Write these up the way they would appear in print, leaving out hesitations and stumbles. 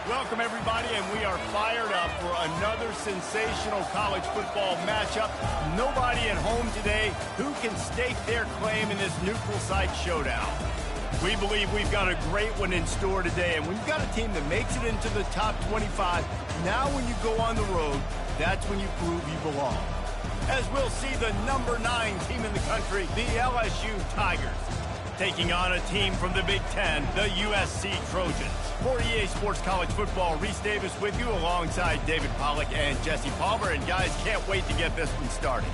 Welcome, everybody, and we are fired up for another sensational college football matchup. Nobody at home today who can stake their claim in this neutral site showdown. We believe we've got a great one in store today, and we've got a team that makes it into the top 25. Now when you go on the road, that's when you prove you belong. As we'll see the number 9 team in the country, the LSU Tigers, taking on a team from the Big Ten, the USC Trojans. For EA Sports College Football, Reese Davis with you alongside David Pollack and Jesse Palmer. And guys, can't wait to get this one started.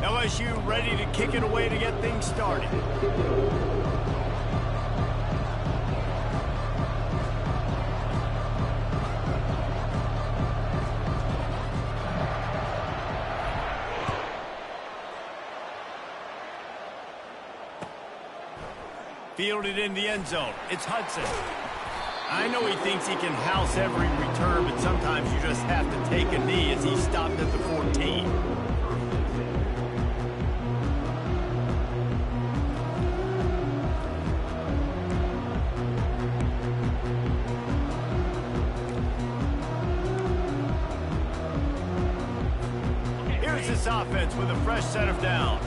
LSU ready to kick it away to get things started. Fielded in the end zone. It's Hudson. I know he thinks he can house every return, but sometimes you just have to take a knee as he stopped at the 14. This offense with a fresh set of downs.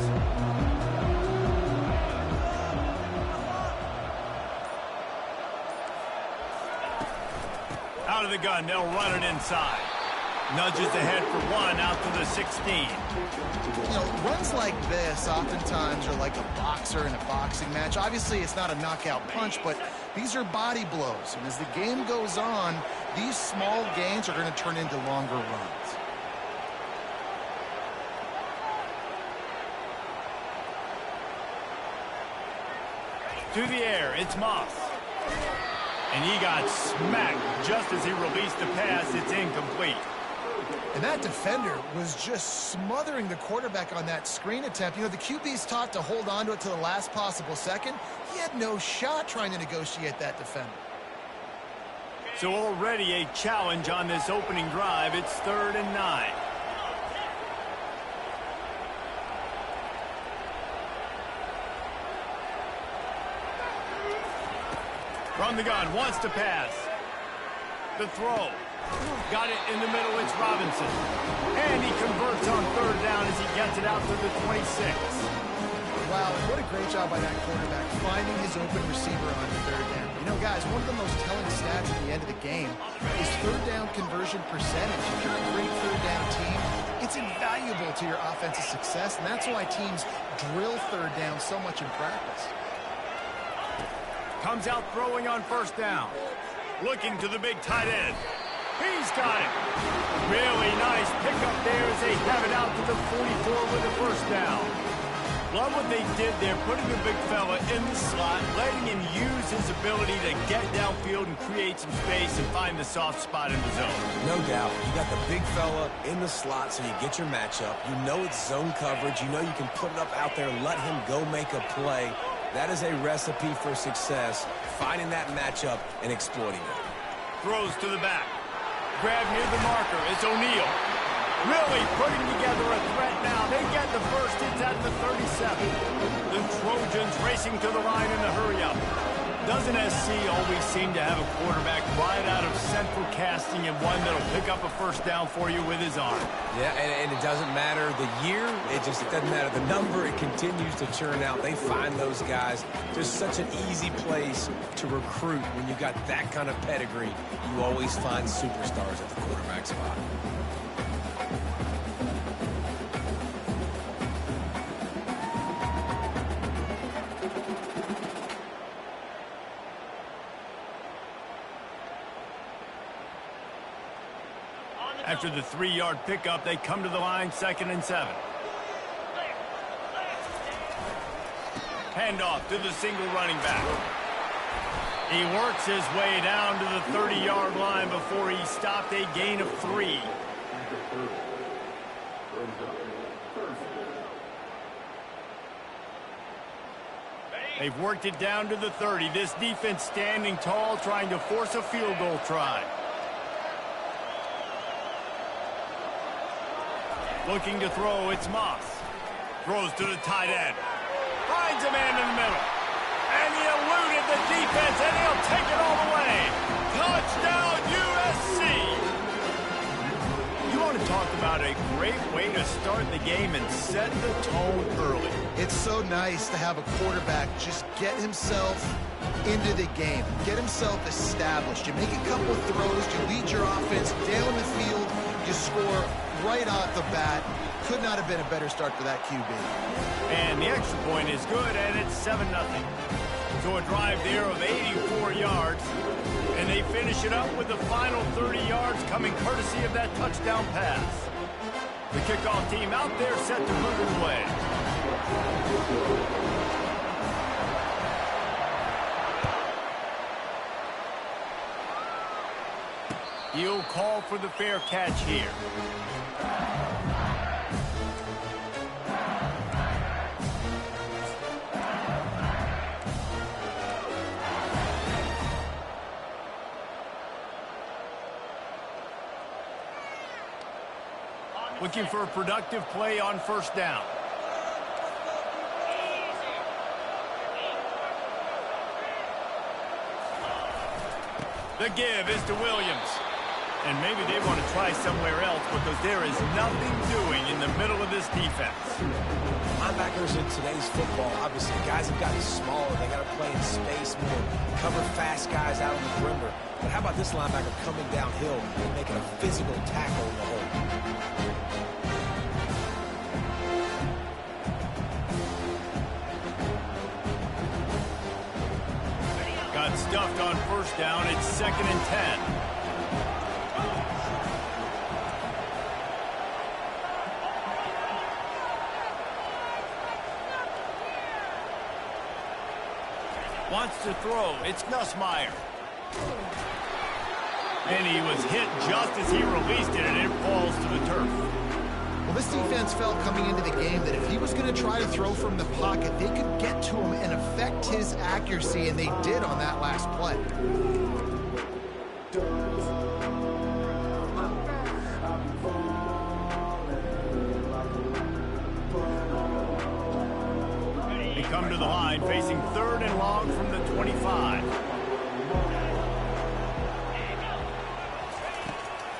Out of the gun, they'll run it inside. Nudges ahead for 1 out to the 16. You know, runs like this oftentimes are like a boxer in a boxing match. Obviously, it's not a knockout punch, but these are body blows. And as the game goes on, these small gains are going to turn into longer runs. To the air, it's Moss. And he got smacked just as he released the pass. It's incomplete. And that defender was just smothering the quarterback on that screen attempt. You know, the QB's taught to hold on to it to the last possible second. He had no shot trying to negotiate that defender. So already a challenge on this opening drive. It's 3rd and 9. From the gun, wants to pass. The throw. Got it in the middle, it's Robinson. And he converts on 3rd down as he gets it out to the 26. Wow, what a great job by that quarterback, finding his open receiver on 3rd down. You know, guys, one of the most telling stats at the end of the game is 3rd down conversion percentage. If you're a great 3rd down team, it's invaluable to your offensive success, and that's why teams drill 3rd down so much in practice. Comes out throwing on 1st down. Looking to the big tight end. He's got it. Really nice pickup there as they have it out to the 44 with a 1st down. Love what they did there, putting the big fella in the slot, letting him use his ability to get downfield and create some space and find the soft spot in the zone. No doubt. You got the big fella in the slot so you get your matchup. You know it's zone coverage. You know you can put it up out there, let him go make a play. That is a recipe for success, finding that matchup and exploiting it. Throws to the back. Grab near the marker. It's O'Neal. Really putting together a threat now. They get the first. It's at the 37. The Trojans racing to the line in the hurry-up. Doesn't SC always seem to have a quarterback right out of central casting and one that'll pick up a 1st down for you with his arm? Yeah, and it doesn't matter the year. It doesn't matter the number. It continues to churn out. They find those guys. Just such an easy place to recruit when you got that kind of pedigree. You always find superstars at the quarterback spot. After the 3-yard pickup, they come to the line, 2nd and 7. Handoff to the single running back. He works his way down to the 30-yard line before he stopped a gain of 3. They've worked it down to the 30. This defense standing tall, trying to force a field goal try. Looking to throw, it's Moss. Throws to the tight end. Finds a man in the middle. And he eluded the defense, and he'll take it all the way. Touchdown, USC! You want to talk about a great way to start the game and set the tone early. It's so nice to have a quarterback just get himself into the game, get himself established. You make a couple of throws, you lead your offense down the field, you score right off the bat. Could not have been a better start for that QB. And the extra point is good, and it's 7-0. So a drive there of 84 yards, and they finish it up with the final 30 yards coming courtesy of that touchdown pass. The kickoff team out there set to move it away. He'll call for the fair catch here. Looking for a productive play on first down. The give is to Williams. And maybe they want to try somewhere else because there is nothing doing in the middle of this defense. Linebackers in today's football, obviously, guys have gotten smaller. They got to play in space more, cover fast guys out on the perimeter. But how about this linebacker coming downhill and making a physical tackle in the hole? Got stuffed on first down. It's 2nd and 10. Wants to throw. It's Nussmeier. And he was hit just as he released it, and it falls to the turf. Well, this defense felt coming into the game that if he was going to try to throw from the pocket, they could get to him and affect his accuracy, and they did on that last play. They come to the line, facing 3rd and long from the 25.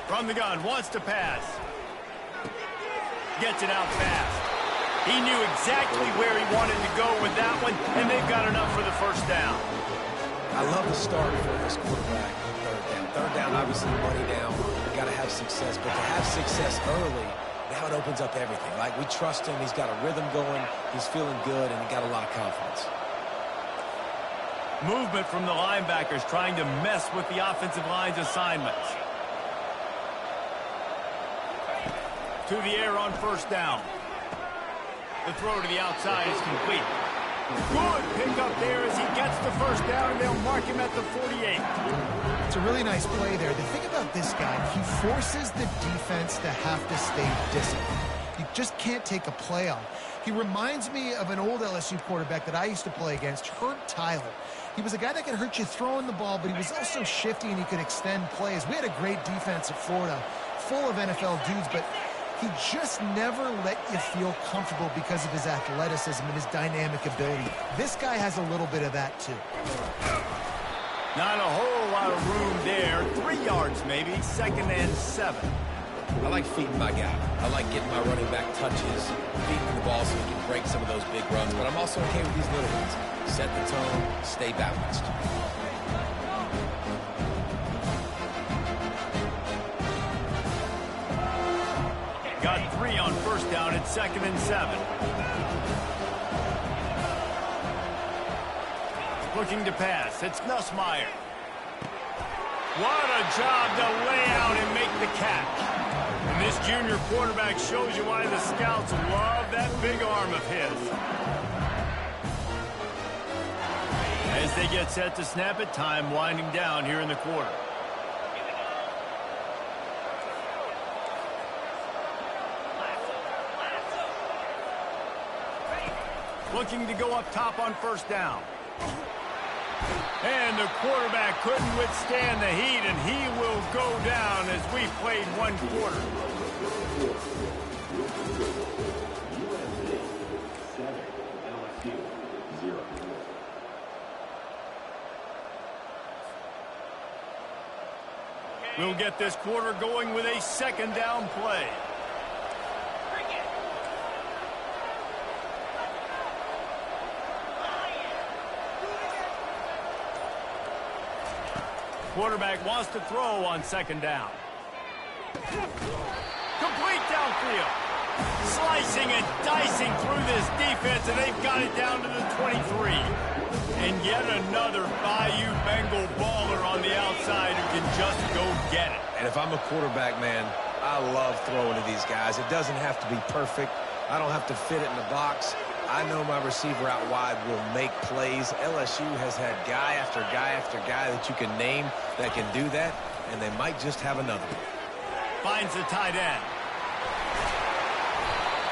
From the gun, wants to pass. Gets it out fast. He knew exactly where he wanted to go with that one, and they've got enough for the first down. I love the start for this quarterback. Third down, obviously money down. You got to have success, but to have success early, now it opens up everything. Like, we trust him. He's got a rhythm going. He's feeling good, and he got a lot of confidence. Movement from the linebackers trying to mess with the offensive line's assignments. To the air on first down. The throw to the outside is complete. Good pickup there as he gets the first down, and they'll mark him at the 48. It's a really nice play there. The thing about this guy, he forces the defense to have to stay disciplined. You just can't take a play on. He reminds me of an old LSU quarterback that I used to play against, Herb Tyler. He was a guy that could hurt you throwing the ball, but he was also shifty and he could extend plays. We had a great defense at Florida, full of NFL dudes, but he just never let you feel comfortable because of his athleticism and his dynamic ability. This guy has a little bit of that too. Not a whole lot of room there. 3 yards maybe, 2nd and 7. I like feeding my guy. I like getting my running back touches, feeding the ball so he can break some of those big runs. But I'm also okay with these little ones. Set the tone, stay balanced. Got 3 on first down at 2nd and 7. Looking to pass. It's Nussmeier. What a job to lay out and make the catch. And this junior quarterback shows you why the scouts love that big arm of his. As As they get set to snap it, time winding down here in the quarter. Looking to go up top on first down. And the quarterback couldn't withstand the heat, and he will go down as we played one quarter. We'll get this quarter going with a second down play. Quarterback wants to throw on second down. Complete downfield. Slicing and dicing through this defense, and they've got it down to the 23. And yet another Bayou Bengal baller on the outside who can just go get it. And if I'm a quarterback, man, I love throwing to these guys. It doesn't have to be perfect. I don't have to fit it in the box. I know my receiver out wide will make plays. LSU has had guy after guy after guy that you can name that can do that, and they might just have another one. Finds the tight end.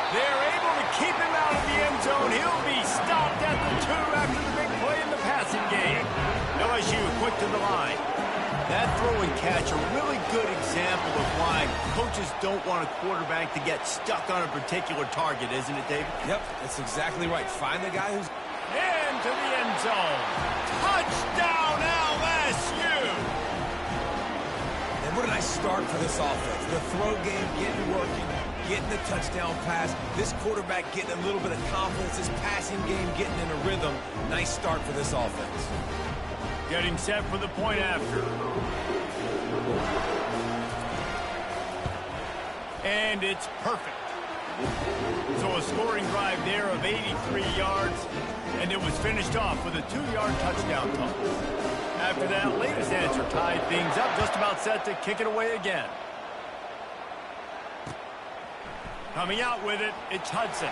They're able to keep him out of the end zone. He'll be stopped at the 2 after the big play in the passing game. LSU quick to the line. That throw and catch, a really good example of why coaches don't want a quarterback to get stuck on a particular target, isn't it, David? Yep, that's exactly right. Find the guy who's... Into the end zone. Touchdown, LSU! And what a nice start for this offense. The throw game getting working, getting the touchdown pass. This quarterback getting a little bit of confidence. This passing game getting in a rhythm. Nice start for this offense. Getting set for the point after. And it's perfect. So a scoring drive there of 83 yards, and it was finished off with a 2-yard touchdown toss. After that, latest answer tied things up, just about set to kick it away again. Coming out with it, it's Hudson.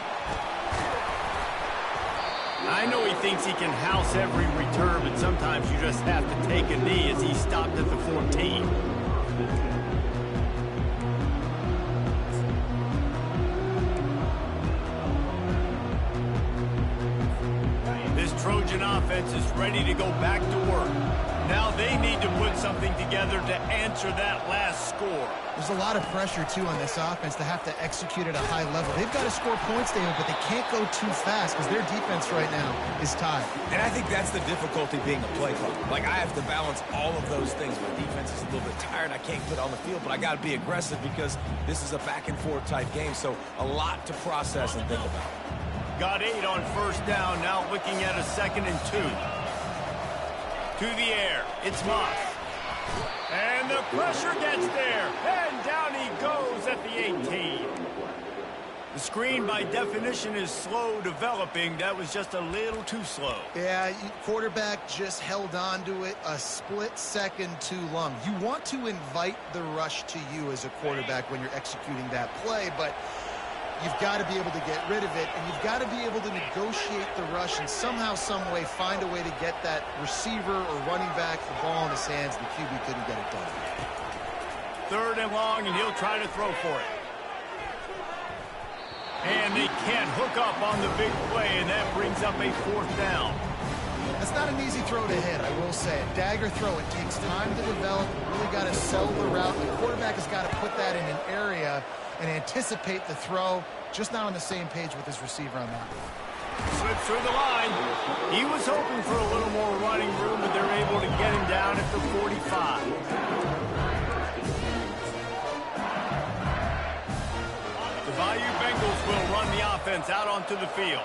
I know he thinks he can house every return, but sometimes you just have to take a knee as he stopped at the 14. This Trojan offense is ready to go back to work. Now they need to put something together to answer that last score. There's a lot of pressure, too, on this offense to have to execute at a high level. They've got to score points, David, but they can't go too fast because their defense right now is tied. And I think that's the difficulty being a play caller. Like, I have to balance all of those things. My defense is a little bit tired. I can't put on the field, but I got to be aggressive because this is a back-and-forth type game, so a lot to process and think about. Got 8 on first down, now looking at a 2nd and 2. To the air, it's Moss. And the pressure gets there, and down he goes at the 18. The screen, by definition, is slow developing. That was just a little too slow. Yeah, quarterback just held on to it a split second too long. You want to invite the rush to you as a quarterback when you're executing that play, but you've got to be able to get rid of it, and you've got to be able to negotiate the rush and somehow, some way, find a way to get that receiver or running back the ball in his hands. The QB couldn't get it done. 3rd and long, and he'll try to throw for it. And they can't hook up on the big play, and that brings up a 4th down. That's not an easy throw to hit, I will say. A dagger throw, it takes time to develop. You really got to sell the route. The quarterback has got to put that in an area and anticipate the throw. Just not on the same page with his receiver on that one. Slips through the line. He was hoping for a little more running room, but they're able to get him down at the 45. The Bayou Bengals will run the offense out onto the field.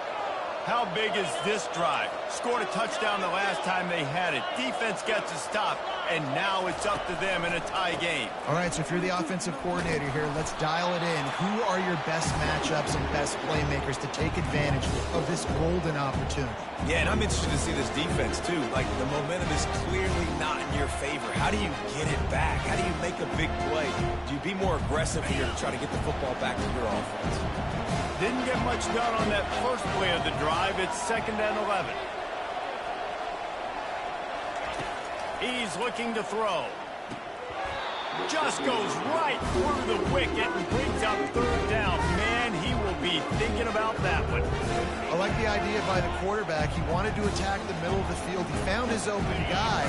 How big is this drive? Scored a touchdown the last time they had it. Defense gets a stop, and now it's up to them in a tie game. All right, so if you're the offensive coordinator here, let's dial it in. Who are your best matchups and best playmakers to take advantage of this golden opportunity? Yeah, and I'm interested to see this defense, too. Like, the momentum is clearly not in your favor. How do you get it back? How do you make a big play? Do you be more aggressive here to try to get the football back to your offense? Didn't get much done on that first play of the drive. It's 2nd and 11. He's looking to throw. Just goes right through the wicket and brings up third down. Man, he will be thinking about that one. I like the idea by the quarterback. He wanted to attack the middle of the field. He found his open guy.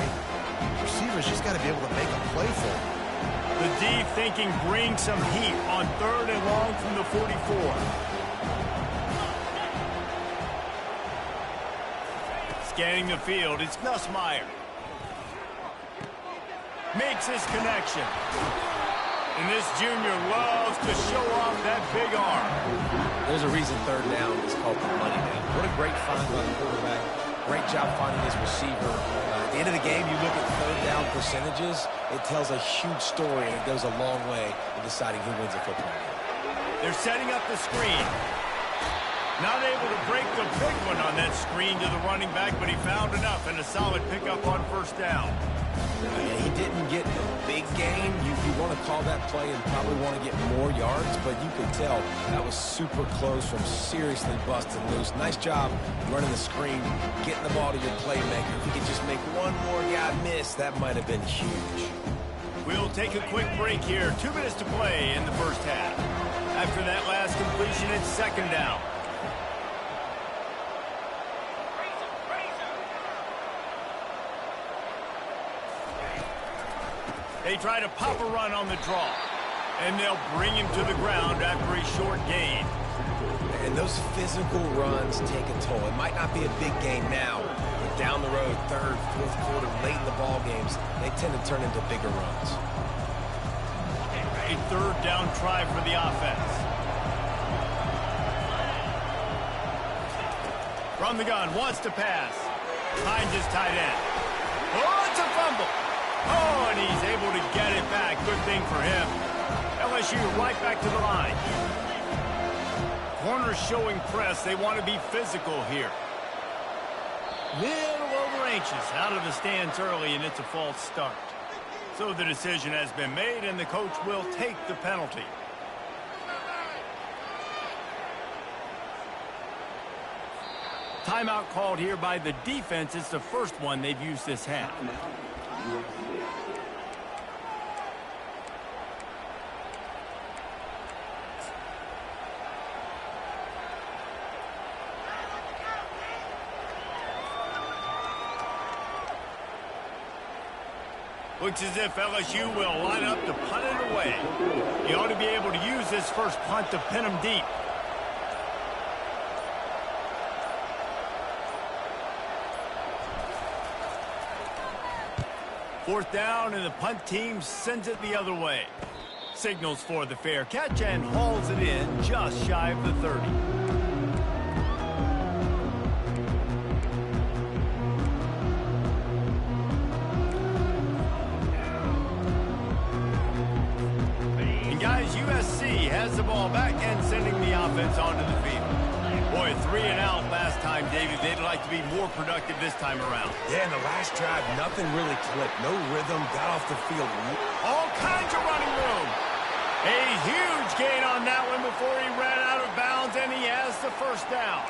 Receivers just got to be able to make a play for him. The D thinking bring some heat on third and long from the 44. Scanning the field, it's Nussmeier. Makes his connection. And this junior loves to show off that big arm. There's a reason third down is called the money down. What a great find by the quarterback. Great job finding his receiver. At the end of the game, you look at third down percentages, it tells a huge story, and it goes a long way in deciding who wins a football game. They're setting up the screen. Not able to break the big one on that screen to the running back, but he found enough and a solid pickup on first down. He didn't get a big gain. You want to call that play and probably want to get more yards, but you could tell that was super close from seriously busting loose. Nice job running the screen, getting the ball to your playmaker. If he could just make one more guy miss, that might have been huge. We'll take a quick break here. 2 minutes to play in the first half. After that last completion, it's second down. They try to pop a run on the draw, and they'll bring him to the ground after a short gain. And those physical runs take a toll. It might not be a big gain now, but down the road, third, fourth quarter, late in the ball games, they tend to turn into bigger runs. A third down try for the offense. From the gun, wants to pass. Finds his tight end. Oh, it's a fumble. Oh, and he's able to get it back. Good thing for him. LSU right back to the line. Corners showing press. They want to be physical here. Little over anxious out of the stands early, and it's a false start. So the decision has been made, and the coach will take the penalty. Timeout called here by the defense. It's the first one they've used this half. Looks as if LSU will line up to punt it away. You ought to be able to use this first punt to pin them deep. Fourth down, and the punt team sends it the other way. Signals for the fair catch and hauls it in just shy of the 30. And guys, USC has the ball back and sending the offense onto the field. Boy, 3 and out last time, David. They'd like to be more productive this time around. Yeah, in the last drive, nothing really clicked. No rhythm, got off the field. All kinds of running room. A huge gain on that one before he ran out of bounds, and he has the first down.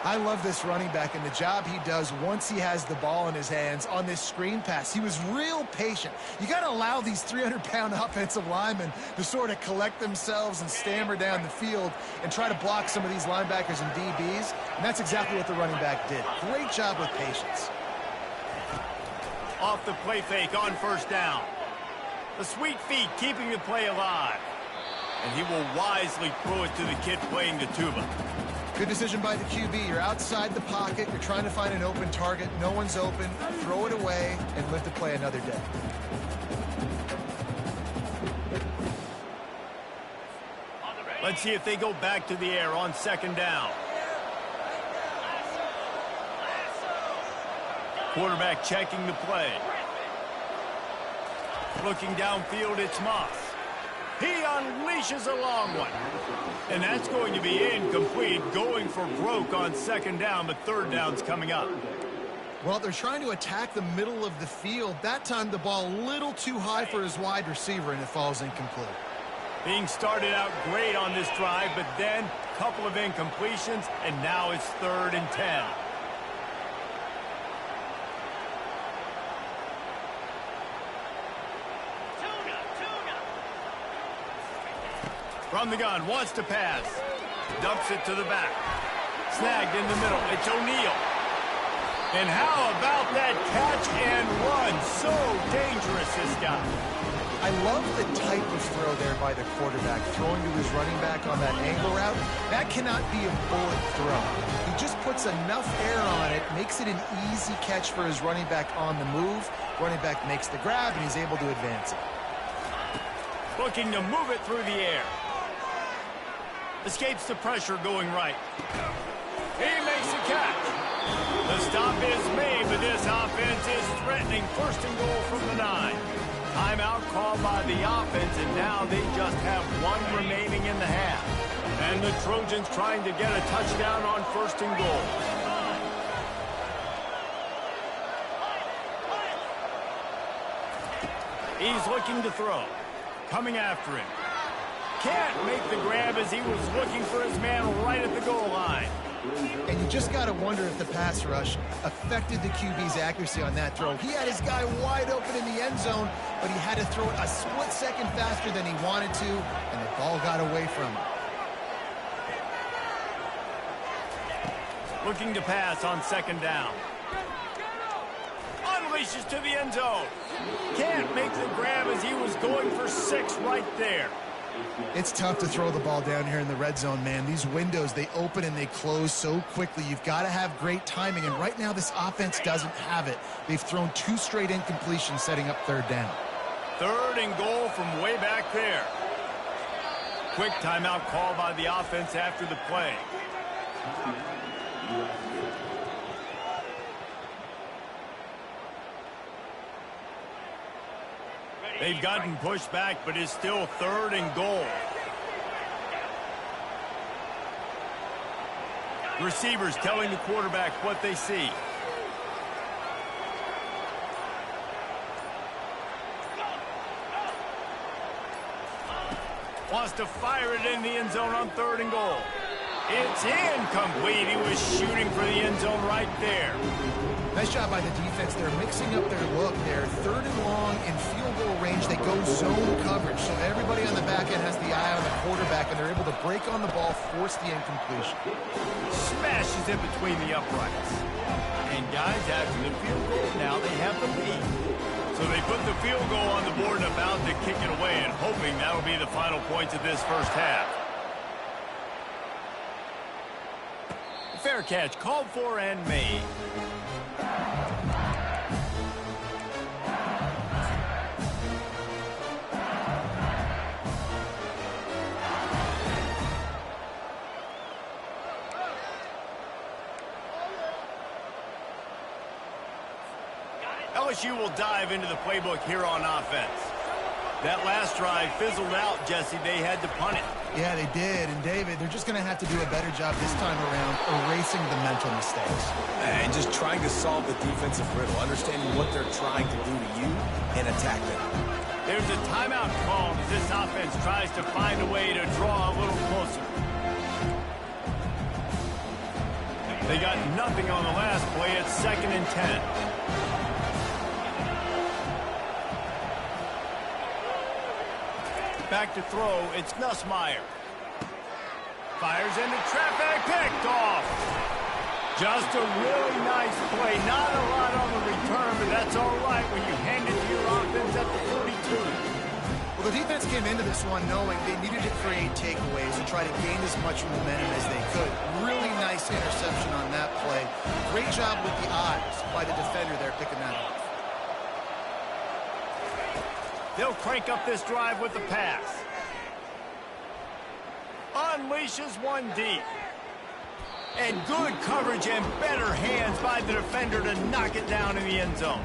I love this running back and the job he does once he has the ball in his hands on this screen pass. He was real patient. You got to allow these 300-pound offensive linemen to sort of collect themselves and stammer down the field and try to block some of these linebackers and DBs, and that's exactly what the running back did. Great job with patience. Off the play fake on first down. The sweet feet keeping the play alive. And he will wisely throw it to the kid playing the tuba. Good decision by the QB. You're outside the pocket. You're trying to find an open target. No one's open. Throw it away and live to play another day. Let's see if they go back to the air on second down. Quarterback checking the play. Looking downfield, it's Moss. He unleashes a long one. And that's going to be incomplete, going for broke on second down, but third down's coming up. Well, they're trying to attack the middle of the field. That time the ball a little too high for his wide receiver, and it falls incomplete. Being started out great on this drive, but then a couple of incompletions, and now it's 3rd and 10. From the gun, wants to pass. Dumps it to the back. Snagged in the middle. It's O'Neal. And how about that catch and run? So dangerous, this guy. I love the type of throw there by the quarterback, throwing to his running back on that angle route. That cannot be a bullet throw. He just puts enough air on it, makes it an easy catch for his running back on the move. Running back makes the grab, and he's able to advance it. Looking to move it through the air. Escapes the pressure going right. He makes the catch. The stop is made, but this offense is threatening. First and goal from the 9. Timeout called by the offense, and now they just have one remaining in the half. And the Trojans trying to get a touchdown on first and goal. He's looking to throw. Coming after him. Can't make the grab as he was looking for his man right at the goal line. And you just got to wonder if the pass rush affected the QB's accuracy on that throw. He had his guy wide open in the end zone, but he had to throw it a split second faster than he wanted to, and the ball got away from him. Looking to pass on second down. Unleashes to the end zone. Can't make the grab as he was going for 6 right there. It's tough to throw the ball down here in the red zone, man. These windows, they open and they close so quickly. You've got to have great timing, and right now this offense doesn't have it. They've thrown 2 straight incompletions setting up third down. Third and goal from way back there. Quick timeout call by the offense after the play. They've gotten pushed back, but it's still third and goal. Receivers telling the quarterback what they see. Wants to fire it in the end zone on third and goal. It's incomplete. He was shooting for the end zone right there. Nice job by the defense. They're mixing up their look. They're third and long in field goal range. They go zone coverage, so everybody on the back end has the eye on the quarterback, and they're able to break on the ball, force the incompletion. Smashes in between the uprights. And guys, after the field goal, now they have the lead. So they put the field goal on the board and about to kick it away, and hoping that'll be the final points of this first half. Fair catch called for and made. LSU will dive into the playbook here on offense. That last drive fizzled out, Jesse. They had to punt it. Yeah, they did. And, David, they're just going to have to do a better job this time around erasing the mental mistakes. And just trying to solve the defensive riddle, understanding what they're trying to do to you and attack them. There's a timeout called as this offense tries to find a way to draw a little closer. They got nothing on the last play. It's 2nd and 10. Back to throw, it's Nussmeier. Fires into traffic, picked off. Just a really nice play. Not a lot on the return, but that's all right when you hand it to your offense at the 42. Well, the defense came into this one knowing they needed to create takeaways and try to gain as much momentum as they could. Really nice interception on that play. Great job with the eyes by the defender there picking that off. They'll crank up this drive with the pass. Unleashes one deep. And good coverage and better hands by the defender to knock it down in the end zone.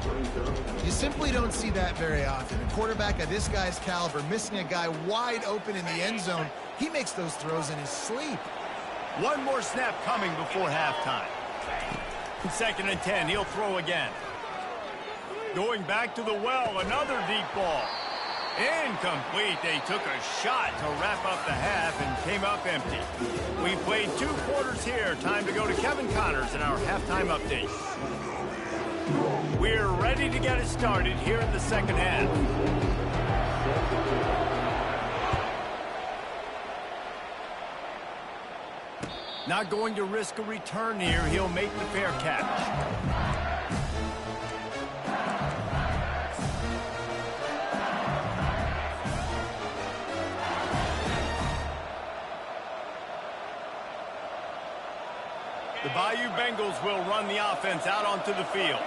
You simply don't see that very often. A quarterback of this guy's caliber missing a guy wide open in the end zone. He makes those throws in his sleep. One more snap coming before halftime. 2nd and 10, he'll throw again. Going back to the well, another deep ball. Incomplete. They took a shot to wrap up the half and came up empty. We played 2 quarters here. Time to go to Kevin Connors in our halftime update. We're ready to get it started here in the second half. Not going to risk a return here. He'll make the fair catch. The Bayou Bengals will run the offense out onto the field.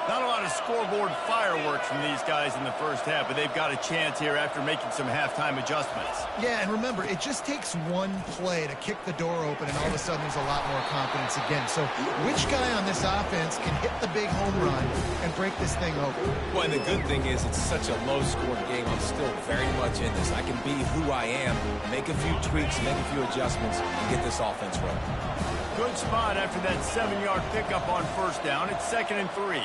Not a lot of scoreboard fireworks from these guys in the first half, but they've got a chance here after making some halftime adjustments. Yeah, and remember, it just takes one play to kick the door open, and all of a sudden there's a lot more confidence again. So which guy on this offense can hit the big home run and break this thing open? Well, and the good thing is it's such a low-scoring game. I'm still very much in this. I can be who I am, make a few tweaks, make a few adjustments, and get this offense running. Good spot after that 7-yard pickup on first down. It's 2nd and 3.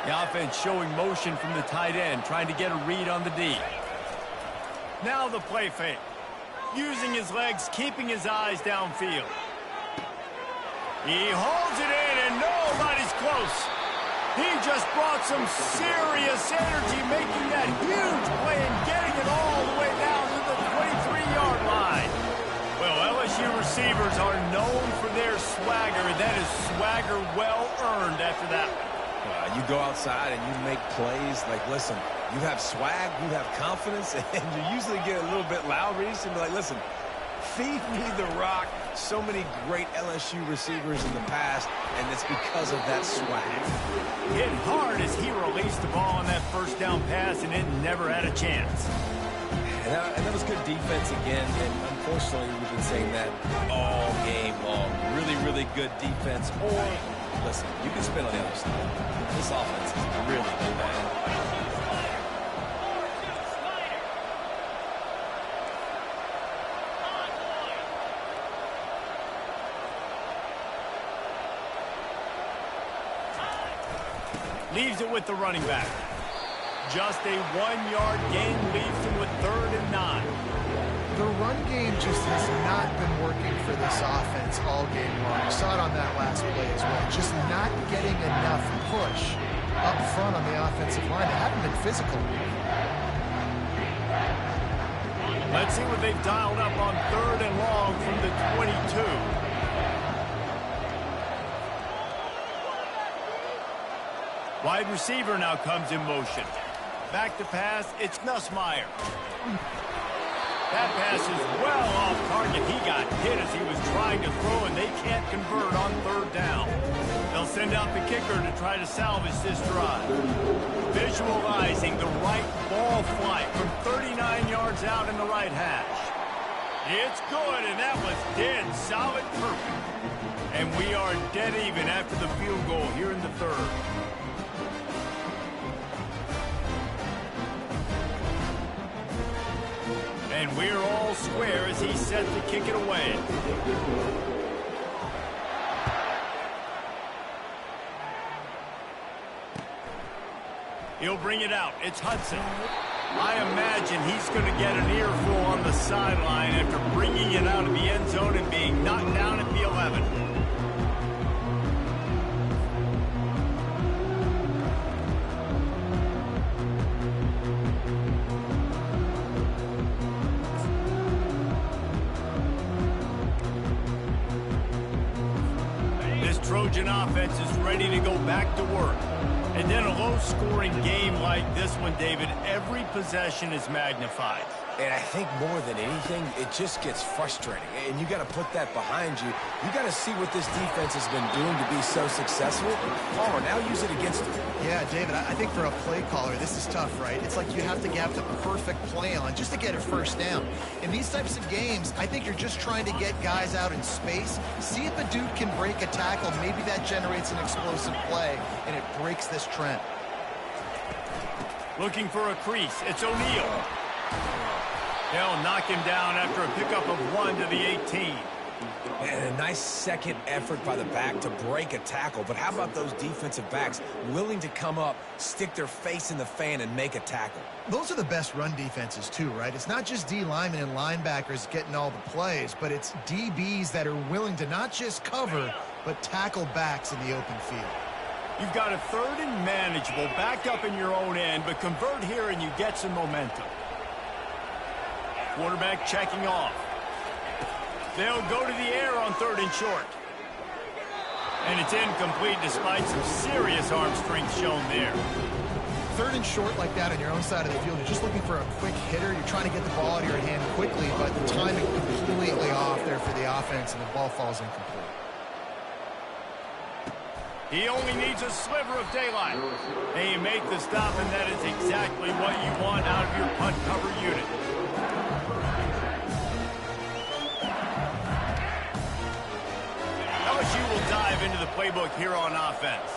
The offense showing motion from the tight end, trying to get a read on the D. Now the play fake. Using his legs, keeping his eyes downfield. He holds it in, and nobody's close. He just brought some serious energy, making that huge play and getting it all the way down to the 23-yard line. Well, LSU receivers are known for their swagger, and that is swagger well earned after that. You go outside and you make plays. Like, listen, you have swag, you have confidence, and you usually get a little bit loud. Reese, and be like, listen, feed me the rock. So many great LSU receivers in the past, and it's because of that swag. Hit hard as he released the ball on that first down pass, and it never had a chance. And that was good defense again, and unfortunately we've been saying that all game long. Really, really good defense. Or, listen, you can spin on the other side. This offense is really bad. Leaves it with the running back. Just a 1-yard gain leaves him with 3rd and 9. The run game just has not been working for this offense all game long. You saw it on that last play as well. Just not getting enough push up front on the offensive line. They haven't been physical. Let's see what they've dialed up on 3rd and long from the 22. Wide receiver now comes in motion. Back to pass, it's Nussmeier. That pass is well off target. He got hit as he was trying to throw, and they can't convert on 3rd down. They'll send out the kicker to try to salvage this drive. Visualizing the right ball flight from 39 yards out in the right hash. It's good, and that was dead solid perfect. And we are dead even after the field goal here in the 3rd. And we're all square as he's set to kick it away. He'll bring it out. It's Hudson. I imagine he's going to get an earful on the sideline after bringing it out of the end zone and being knocked down at the 11. Trojan offense is ready to go back to work. And then a low-scoring game like this one, David, every possession is magnified. And I think more than anything, it just gets frustrating. And you got to put that behind you. You got to see what this defense has been doing to be so successful. Palmer, now use it against them. Yeah, David, I think for a play caller, this is tough, right? It's like you have to have the perfect play on just to get a first down. In these types of games, I think you're just trying to get guys out in space, see if a dude can break a tackle. Maybe that generates an explosive play, and it breaks this trend. Looking for a crease. It's O'Neal. They'll knock him down after a pickup of 1 to the 18. And a nice second effort by the back to break a tackle. But how about those defensive backs willing to come up, stick their face in the fan, and make a tackle? Those are the best run defenses too, right? It's not just D linemen and linebackers getting all the plays, but it's DBs that are willing to not just cover, but tackle backs in the open field. You've got a 3rd and manageable, backed up in your own end, but convert here and you get some momentum. Quarterback checking off. They'll go to the air on 3rd and short. And it's incomplete despite some serious arm strength shown there. 3rd and short like that on your own side of the field, you're just looking for a quick hitter. You're trying to get the ball out of your hand quickly, but the timing completely off there for the offense, and the ball falls incomplete. He only needs a sliver of daylight. And you make the stop, and that is exactly what you want out of your punt cover unit. LSU will dive into the playbook here on offense.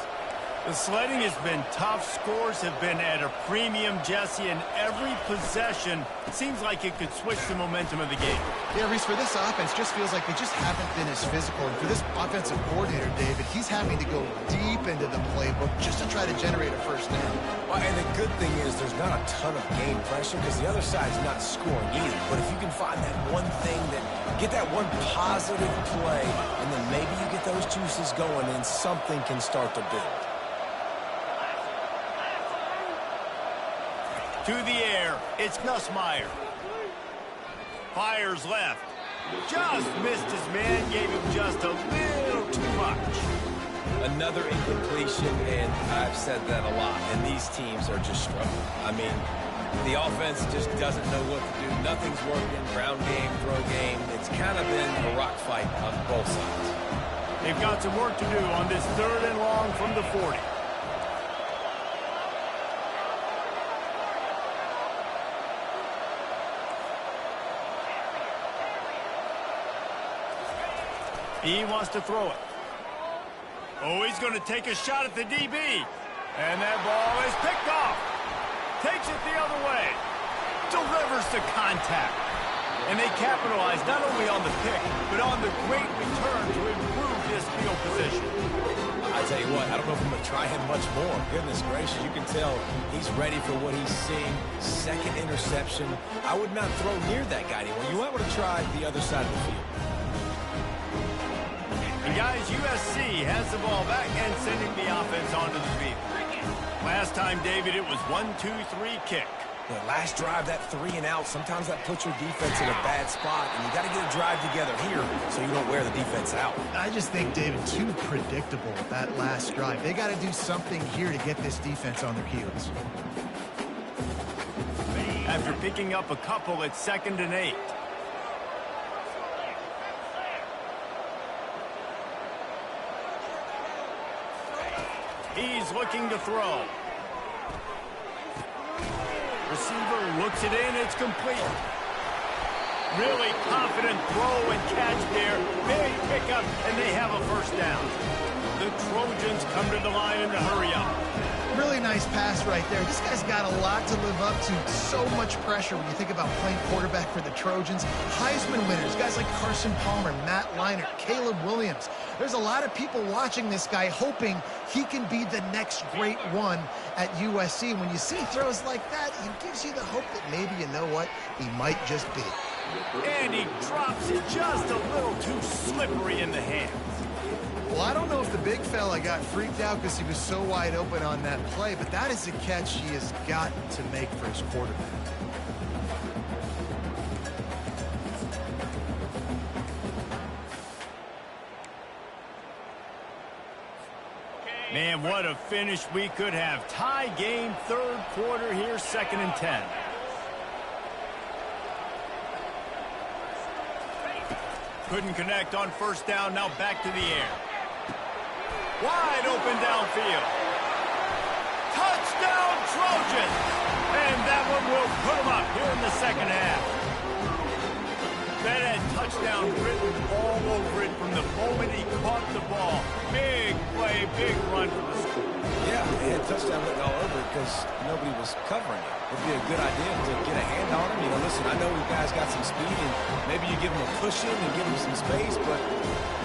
The sledding has been tough. Scores have been at a premium, Jesse, and every possession seems like it could switch the momentum of the game. Yeah, Reese, for this offense, just feels like they just haven't been as physical. And for this offensive coordinator, David, he's having to go deep into the playbook just to try to generate a first down. Well, and the good thing is there's not a ton of game pressure because the other side's not scoring either. But if you can find that one thing get that one positive play, and then maybe you get those juices going and something can start to build. To the air, it's Nussmeier. Fires left. Just missed his man, gave him just a little too much. Another incompletion, and I've said that a lot, and these teams are just struggling. I mean, the offense just doesn't know what to do. Nothing's working. Ground game, throw game. It's kind of been a rock fight on both sides. They've got some work to do on this 3rd and long from the 40. He wants to throw it. Oh, he's going to take a shot at the DB. And that ball is picked off. Takes it the other way. Delivers to contact. And they capitalize not only on the pick, but on the great return to improve this field position. I tell you what, I don't know if I'm going to try him much more. Goodness gracious, you can tell he's ready for what he's seeing. 2nd interception. I would not throw near that guy anymore. You might want to try the other side of the field. And guys, USC has the ball back and sending the offense onto the field. Last time, David, it was 1-2-3 kick. The last drive, that 3 and out, sometimes that puts your defense in a bad spot, and you got to get a drive together here so you don't wear the defense out. I just think, David, too predictable that last drive. They got to do something here to get this defense on their heels. After picking up a couple, it's 2nd and 8. He's looking to throw. Receiver looks it in. It's complete. Really confident throw and catch there. Big pickup, and they have a first down. The Trojans come to the line in a hurry up. Really nice pass right there. This guy's got a lot to live up to. So much pressure when you think about playing quarterback for the Trojans. Heisman winners, guys like Carson Palmer, Matt Leinart, Caleb Williams. There's a lot of people watching this guy hoping he can be the next great one at USC. When you see throws like that, it gives you the hope that maybe, you know what, he might just be. And he drops it just a little too slippery in the hands. Well, I don't know if the big fella got freaked out because he was so wide open on that play, but that is a catch he has got to make for his quarterback. Man, what a finish we could have. Tie game, 3rd quarter here, 2nd and 10. Couldn't connect on first down, now back to the air. Wide open downfield. Touchdown Trojans! And that one will put them up here in the 2nd half. That had touchdown written all over it from the moment he caught the ball. Big play, big run for the score. Yeah, they had touchdown written all over it because nobody was covering it. It'd be a good idea to get a hand on him. You know, listen, I know you guys got some speed, and maybe you give him a cushion and give him some space, but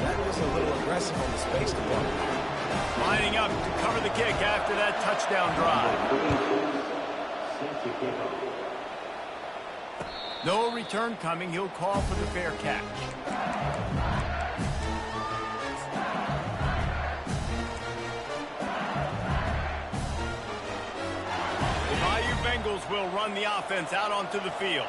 that was a little aggressive on the space department. Lining up to cover the kick after that touchdown drive. No return coming. He'll call for the fair catch. The Bayou Bengals will run the offense out onto the field.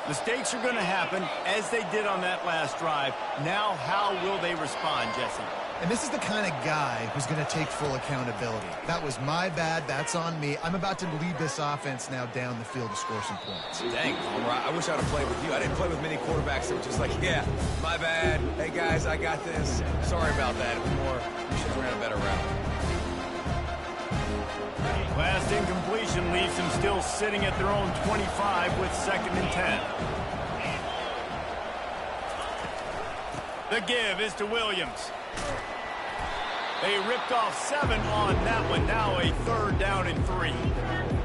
Mistakes are going to happen, as they did on that last drive. Now, how will they respond, Jesse? And this is the kind of guy who's going to take full accountability. That was my bad. That's on me. I'm about to lead this offense now down the field to score some points. Dang, I wish I'd have played with you. I didn't play with many quarterbacks that were just like, yeah, my bad. Hey, guys, I got this. Sorry about that. It was more, we should have ran a better route. Last incompletion leaves them still sitting at their own 25 with 2nd and 10. The give is to Williams. They ripped off 7 on that one. Now a 3rd down and 3.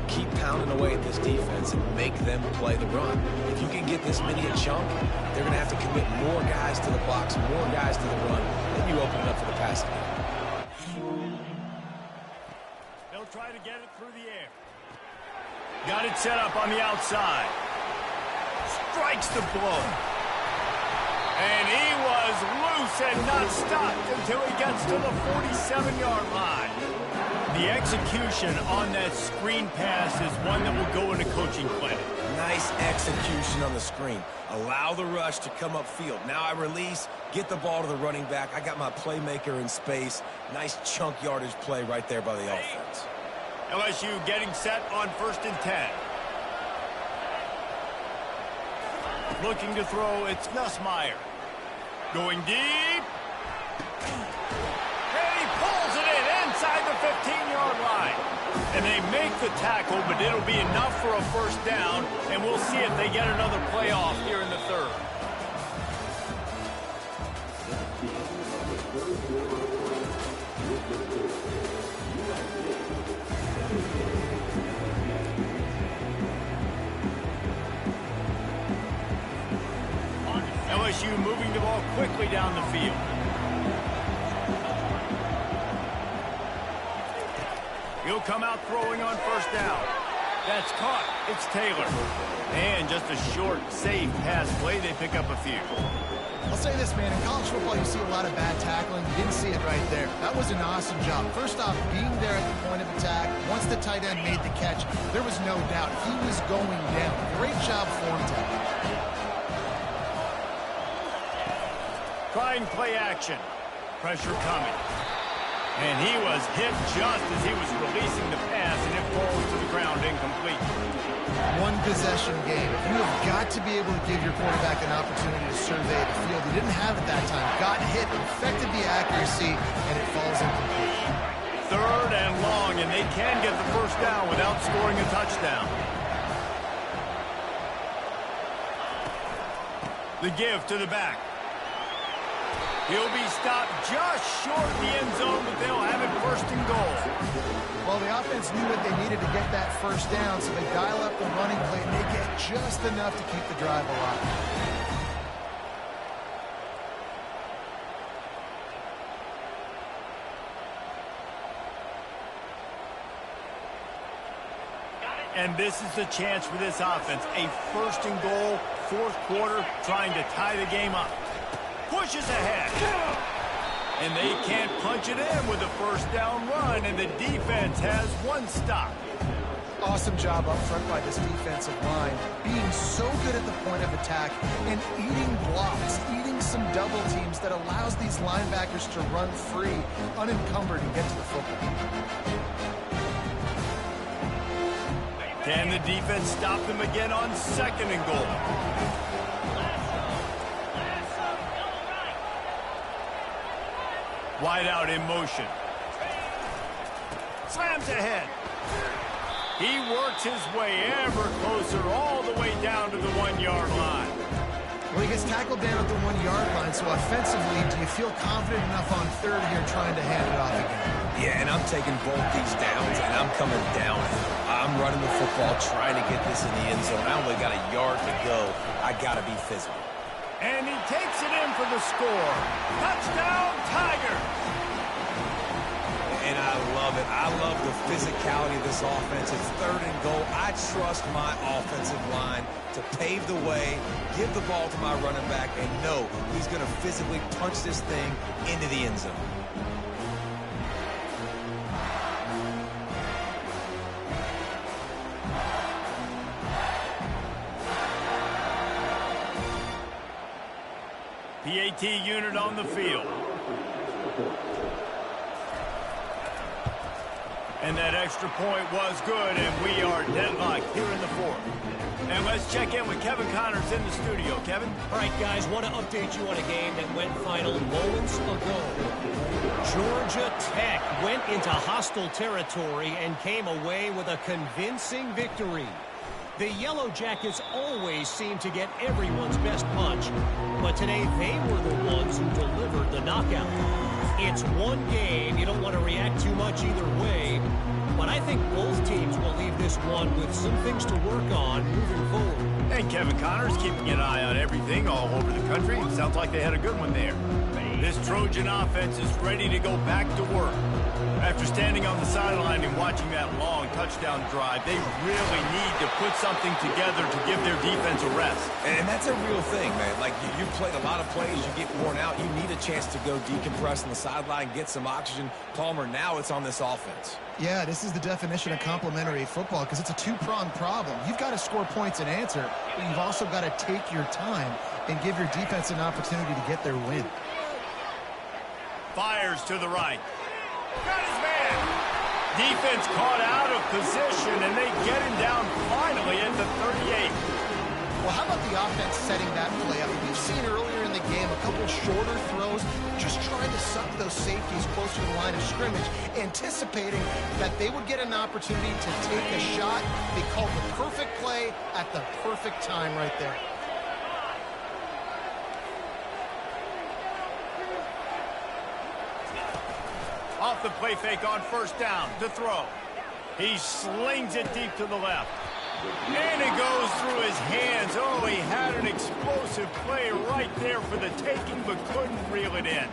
Keep pounding away at this defense and make them play the run. If you can get this many a chunk, they're going to have to commit more guys to the box, more guys to the run. Then you open it up for the passing game. They'll try to get it through the air. Got it set up on the outside. Strikes the blow. And he was loose and not stopped until he gets to the 47-yard line. The execution on that screen pass is one that will go into coaching credit. Nice execution on the screen. Allow the rush to come upfield. Now I release, get the ball to the running back. I got my playmaker in space. Nice chunk yardage play right there by the offense. LSU getting set on 1st and 10. Looking to throw, it's Nussmeier. Going deep. And he pulls it in inside the 15-yard line. And they make the tackle, but it'll be enough for a 1st down, and we'll see if they get another playoff here in the 3rd. LSU moving the ball quickly down the field. He'll come out throwing on 1st down. That's caught. It's Taylor. And just a short, safe pass play. They pick up a few. I'll say this, man. In college football, you see a lot of bad tackling. You didn't see it right there. That was an awesome job. First off, being there at the point of attack. Once the tight end made the catch, there was no doubt he was going down. Great job form tackling. Trying play action. Pressure coming. And he was hit just as he was releasing the pass, and it falls to the ground incomplete. One possession game. You have got to be able to give your quarterback an opportunity to survey the field. He didn't have it that time. Got hit, affected the accuracy, and it falls incomplete. 3rd and long, and they can get the 1st down without scoring a touchdown. The give to the back. He'll be stopped just short of the end zone, but they'll have it 1st and goal. Well, the offense knew what they needed to get that 1st down, so they dial up the running play, and they get just enough to keep the drive alive. And this is the chance for this offense. A 1st and goal, 4th quarter, trying to tie the game up. Pushes ahead. And they can't punch it in with a 1st down run, and the defense has 1 stop. Awesome job up front by this defensive line, being so good at the point of attack and eating blocks, eating some double teams that allows these linebackers to run free, unencumbered, and get to the football. Can the defense stop them again on 2nd and goal? Wide out in motion. Slams ahead. He works his way ever closer all the way down to the 1-yard line. Well, he gets tackled down at the 1-yard line, so offensively, do you feel confident enough on 3rd here trying to hand it off again? Yeah, and I'm taking both these downs, and I'm coming down. I'm running the football, trying to get this in the end zone. I only got a yard to go. I got to be physical. And he takes it in for the score. Touchdown, Tigers! And I love it. I love the physicality of this offense. It's 3rd and goal. I trust my offensive line to pave the way, give the ball to my running back, and know he's going to physically punch this thing into the end zone. the AT unit on the field. And that extra point was good, and we are deadlocked here in the fourth. And let's check in with Kevin Connors in the studio. Kevin? All right, guys, want to update you on a game that went final moments ago. Georgia Tech went into hostile territory and came away with a convincing victory. The Yellow Jackets always seem to get everyone's best punch, but today they were the ones who delivered the knockout. It's one game. You don't want to react too much either way, but I think both teams will leave this one with some things to work on moving forward. And Kevin Connors keeping an eye on everything all over the country. Sounds like they had a good one there. This Trojan offense is ready to go back to work. After standing on the sideline and watching that long touchdown drive, they really need to put something together to give their defense a rest. And that's a real thing, man. Like, you've played a lot of plays, you get worn out, you need a chance to go decompress on the sideline, get some oxygen. Palmer, now it's on this offense. Yeah, this is the definition of complementary football because it's a two-pronged problem. You've got to score points and answer, but you've also got to take your time and give your defense an opportunity to get their win. Fires to the right. Got his man. Defense caught out of position, and they get him down finally at the 38. Well, how about the offense setting that play up? We've seen earlier in the game a couple shorter throws, just trying to suck those safeties closer to the line of scrimmage, anticipating that they would get an opportunity to take a shot. They called the perfect play at the perfect time right there. Off the play fake on first down, the throw. He slings it deep to the left. And it goes through his hands. Oh, he had an explosive play right there for the taking, but couldn't reel it in.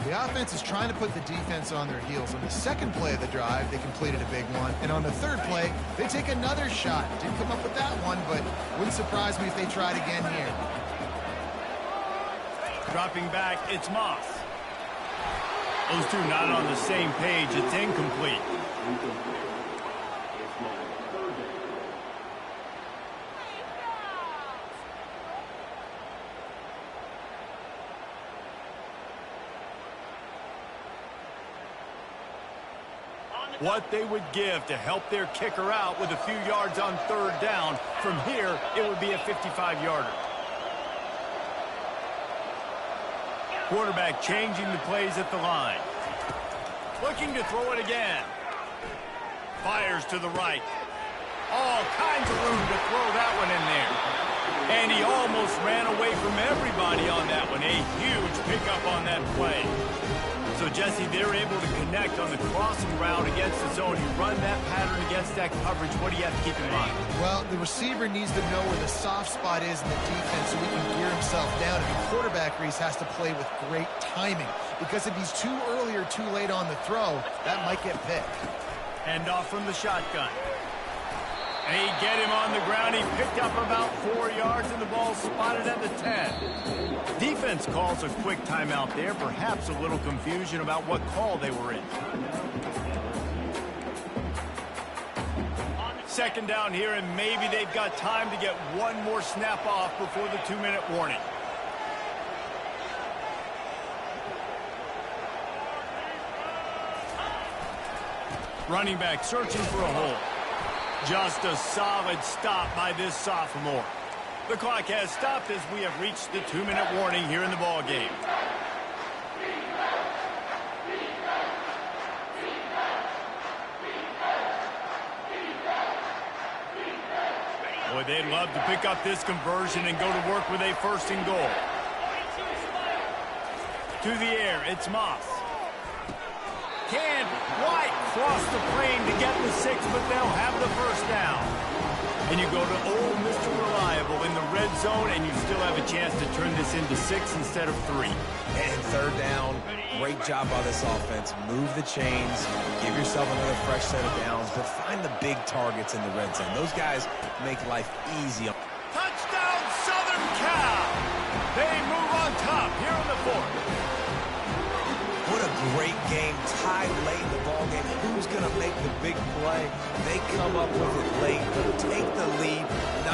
The offense is trying to put the defense on their heels. On the second play of the drive, they completed a big one. And on the third play, they take another shot. Didn't come up with that one, but wouldn't surprise me if they tried again here. Dropping back, it's Moss. Those two not on the same page. It's incomplete. What they would give to help their kicker out with a few yards on third down. From here, it would be a 55-yarder. Quarterback changing the plays at the line. Looking to throw it again. Fires to the right. All kinds of room to throw that one in there. And he almost ran away from everybody on that one. A huge pickup on that play. So, Jesse, they're able to connect on the crossing route against the zone. You run that pattern against that coverage. What do you have to keep in mind? Well, the receiver needs to know where the soft spot is in the defense so he can gear himself down. And the quarterback, Reese, has to play with great timing. Because if he's too early or too late on the throw, that might get picked. Hand off from the shotgun. And he get him on the ground. He picked up about 4 yards, and the ball spotted at the 10. Defense calls a quick timeout there. Perhaps a little confusion about what call they were in. Second down here, and maybe they've got time to get one more snap off before the 2-minute warning. Running back searching for a hole. Just a solid stop by this sophomore. The clock has stopped as we have reached the 2-minute warning here in the ball game. Boy, they'd love to pick up this conversion and go to work with a 1st and goal. To the air, it's Moss. Can White cross the plane to get the 6, but they'll have the 1st down. And you go to old Mr. Reliable in the red zone, and you still have a chance to turn this into 6 instead of 3. And third down, great job by this offense. Move the chains, give yourself another fresh set of downs, but find the big targets in the red zone. Those guys make life easy. Touchdown, Southern Cal! They move on top here in the 4th. What a great game, tied late in the ball game. Who's going to make the big play? They come up with it late, take the lead,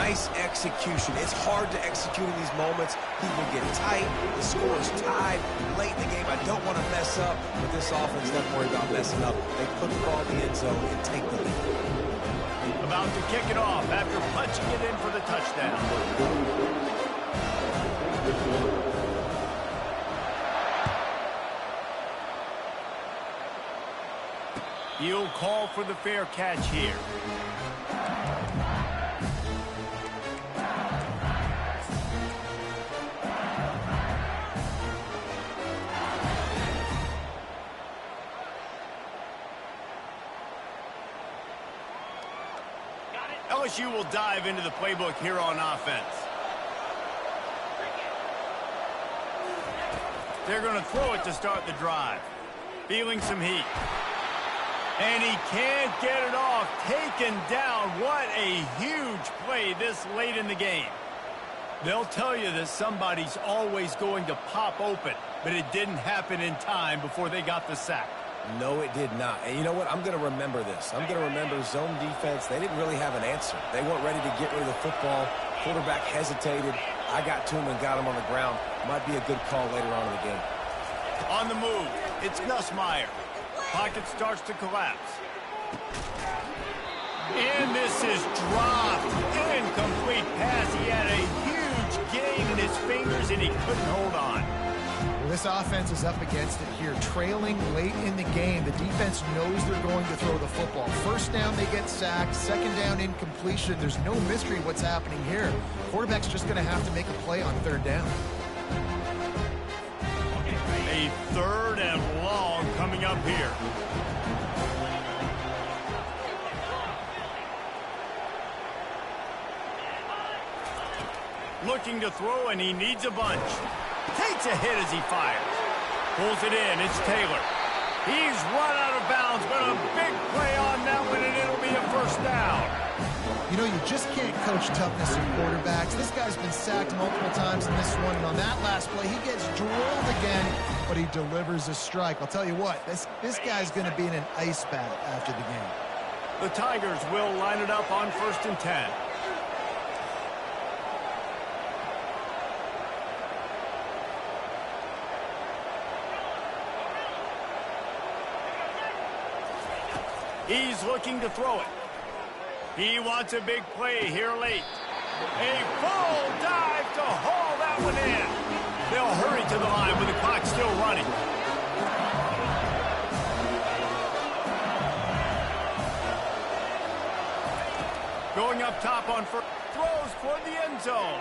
Nice execution. It's hard to execute in these moments. People get tight. The score is tied late in the game. I don't want to mess up, but this offense doesn't worry about messing up. They put the ball in the end zone and take the lead. About to kick it off after punching it in for the touchdown. He'll call for the fair catch here. LSU will dive into the playbook here on offense. They're going to throw it to start the drive. Feeling some heat. And he can't get it off. Taken down. What a huge play this late in the game. They'll tell you that somebody's always going to pop open, but it didn't happen in time before they got the sack. No, it did not. And you know what? I'm going to remember this. I'm going to remember zone defense. They didn't really have an answer. They weren't ready to get rid of the football. Quarterback hesitated. I got to him and got him on the ground. Might be a good call later on in the game. On the move, it's Nussmeier. Pocket starts to collapse. And this is dropped. Incomplete pass. He had a huge gain in his fingers, and he couldn't hold on. Well, this offense is up against it here. Trailing late in the game. The defense knows they're going to throw the football. First down, they get sacked. Second down, incompletion. There's no mystery what's happening here. Quarterback's just going to have to make a play on third down. A third and long coming up here. Looking to throw, and he needs a bunch. Takes a hit as he fires. Pulls it in. It's Taylor. He's run out of bounds, but a big play on that one, and it'll be a first down. You know, you just can't coach toughness in quarterbacks. This guy's been sacked multiple times in this one, and on that last play, he gets drilled again, but he delivers a strike. I'll tell you what, this guy's going to be in an ice bath after the game. The Tigers will line it up on 1st and 10. He's looking to throw it. He wants a big play here late. A full dive to haul that one in. They'll hurry to the line with the clock still running. Going up top on first. Throws for the end zone.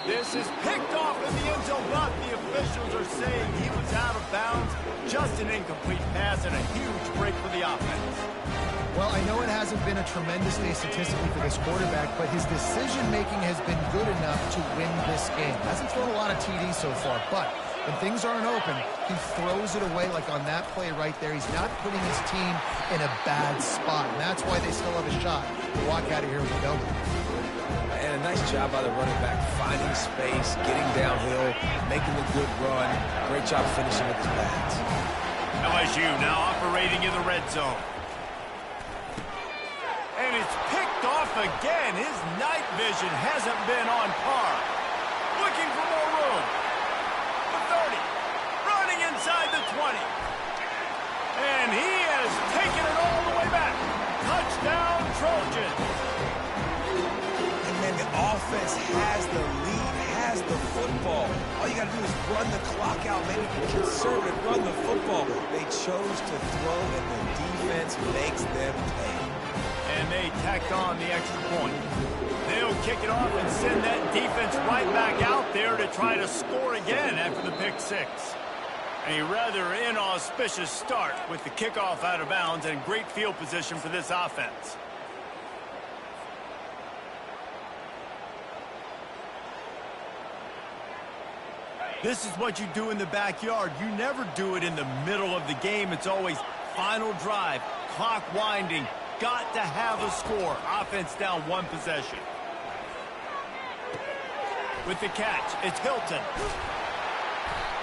This is picked off in the end zone, but the officials are saying he was out of bounds. Just an incomplete pass and a huge break for the offense. Well, I know it hasn't been a tremendous day statistically for this quarterback, but his decision-making has been good enough to win this game. Hasn't thrown a lot of TDs so far, but when things aren't open, he throws it away like on that play right there. He's not putting his team in a bad spot, and that's why they still have a shot to walk out of here with a W. And a nice job by the running back, finding space, getting downhill, making a good run. Great job finishing with his pads. LSU now operating in the red zone. And it's picked off again. His night vision hasn't been on par. Looking for more room. The 30. Running inside the 20. And he has taken it all the way back. Touchdown, Trojans. And then the offense has the lead, has the football. All you got to do is run the clock out, maybe be conservative, run the football. They chose to throw, and the defense makes them pay. And they tacked on the extra point. They'll kick it off and send that defense right back out there to try to score again after the pick six. A rather inauspicious start with the kickoff out of bounds and great field position for this offense. This is what you do in the backyard. You never do it in the middle of the game. It's always final drive, clock winding. Got to have a score. Offense down one possession. With the catch, it's Hilton.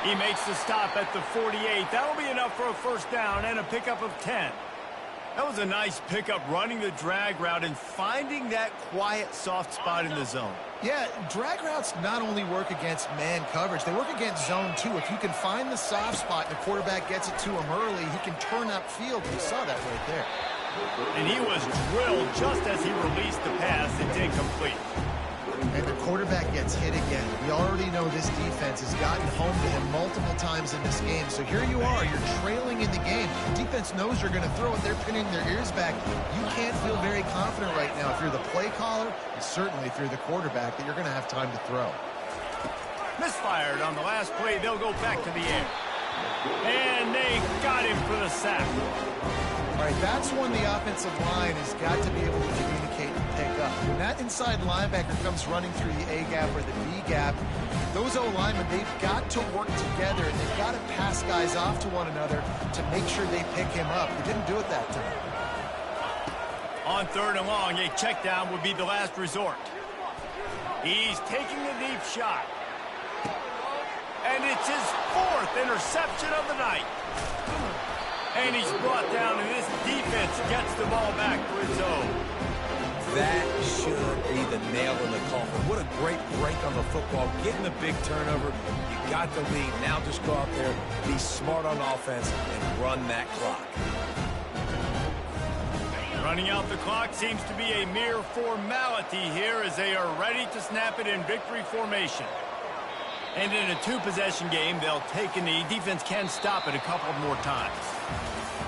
He makes the stop at the 48. That'll be enough for a first down and a pickup of 10. That was a nice pickup, running the drag route and finding that quiet, soft spot in the zone. Yeah, drag routes not only work against man coverage, they work against zone too. If you can find the soft spot and the quarterback gets it to him early, he can turn upfield. You saw that right there. And he was drilled just as he released the pass. It's incomplete. And the quarterback gets hit again. We already know this defense has gotten home to him multiple times in this game. So here you are, you're trailing in the game. Defense knows you're going to throw it. They're pinning their ears back. You can't feel very confident right now if you're the play caller, and certainly if you're the quarterback, that you're going to have time to throw. Misfired on the last play. They'll go back to the air. And they got him for the sack. All right, that's when the offensive line has got to be able to communicate and pick up. When that inside linebacker comes running through the A gap or the B gap, those O-linemen, they've got to work together, and they've got to pass guys off to one another to make sure they pick him up. They didn't do it that time. On 3rd and long, a check down would be the last resort. He's taking the deep shot. And it's his 4th interception of the night. And he's brought down, and this defense gets the ball back for its own. That should be the nail in the coffin. What a great break on the football. Getting the big turnover. You got the lead. Now just go out there, be smart on offense, and run that clock. Running out the clock seems to be a mere formality here as they are ready to snap it in victory formation. And in a 2-possession game, they'll take a knee. Defense can stop it a couple more times.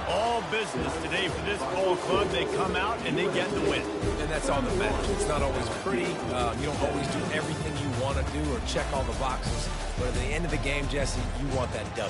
All business today for this ball club. They come out and they get the win. And that's all that matters. It's not always pretty. You don't always do everything you want to do or check all the boxes. But at the end of the game, Jesse, you want that W.